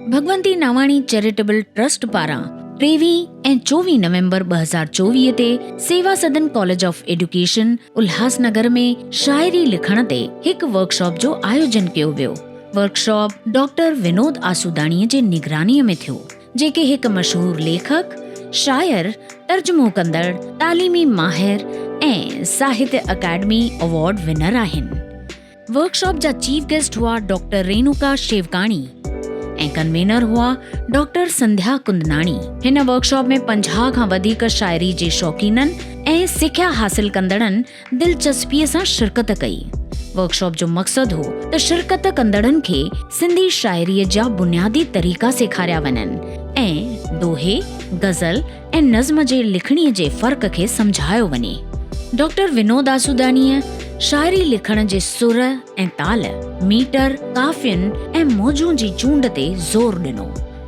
Bhagwanti Navani charitable trust पारां 23 ऐं 24 नवंबर 2024 ते सेवा सदन कॉलेज ऑफ एजुकेशन उल्हासनगर में शायरी लिखण ते हिकु वर्कशॉप जो आयोजन कयो वियो। वर्कशॉप डॉक्टर विनोद आसूदाणीअ जे निगरानीअ में थियो, जेके हिकु मशहूर लेखक, शायर, तर्जुमो कंदड़, तालीमी माहिर ऐं साहित्य अकेडमी अवार्ड विनर आहिनि। वर्कशॉप जा चीफ गेस्ट हुआ डॉक्टर रेणुका शेवकाणी ऐं कन्वेनर हुआ डॉक्टर संध्या कुंदनाणी। हिन वर्कशॉप में 50 खां वधीक शायरी जे शौक़ीननि ऐं सिख्या हासिल कंदड़नि दिलचस्पीअ सां शिरकत कई। वर्कशॉप जो मक़सदु हो त शिरकत कंदड़नि खे सिंधी शायरीअ जा बुनियादी तरीक़ा सेखारिया वञनि ऐं दोहे, गज़ल ऐं नज़्म जे लिखणीअ जे फ़र्क़ खे सम्झायो वञे। डॉक्टर विनोद आसूदाणीअ शायरी लिखण जे सुर ऐं ताल, मीटर, काफ़ियुनि ऐं मौजूं जी चूंड ते ज़ोर ॾिनो।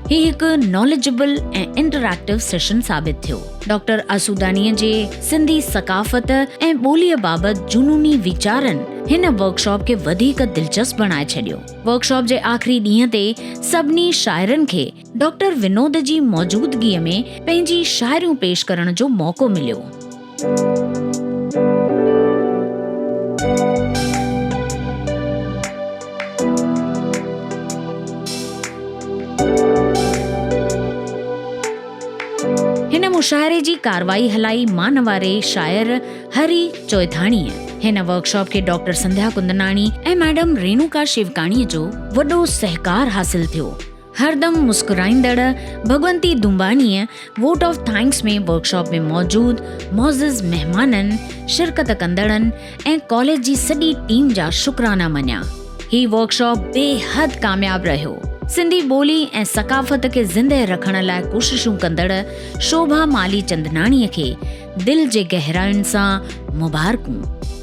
हीउ हिकु नॉलेजेबल ऐं इंटरैक्टिव सेशन साबित थियो। डॉक्टर आसूदाणीअ जे सिंधी सकाफ़त ऐं ॿोलीअ बाबति जुनूनी वीचारनि हिन वर्कशॉप खे वधीक दिलचस्प बणाए छॾियो। वर्कशॉप जे आख़िरी ॾींहं ते सभिनी शाइरनि खे डॉक्टर विनोद जी मौजूदगीअ में पंहिंजी शायरियूं पेश करण जो मौक़ो मिलियो। हिन मुशाइरे जी कारवाई हलाई मानवारे शायर हरी चोइथाणीअ। हिन वर्कशॉप खे डॉक्टर संध्या कुंदनाणी ऐं मैडम रेणुका शेवकाणीअ जो वॾो सहकार हासिल थियो। हरदम मुस्कुराईंदड़ भगवंती दुंबाणीअ वोट ऑफ थैंक्स में वर्कशॉप में मौजूद मौज़िज़ मेहमाननि, शिरकत कंदड़नि ऐं कॉलेज जी सॼी टीम जा शुक्राना मञिया। ही वर्कशॉप बेहद कामयाब रहियो। सिंधी ॿोली ऐं सकाफ़त खे ज़िंदह रखण लाइ कोशिशूं कंदड़ शोभा माली चंदनाणीअ खे दिल जे गहराइयुनि सां मुबारकूं।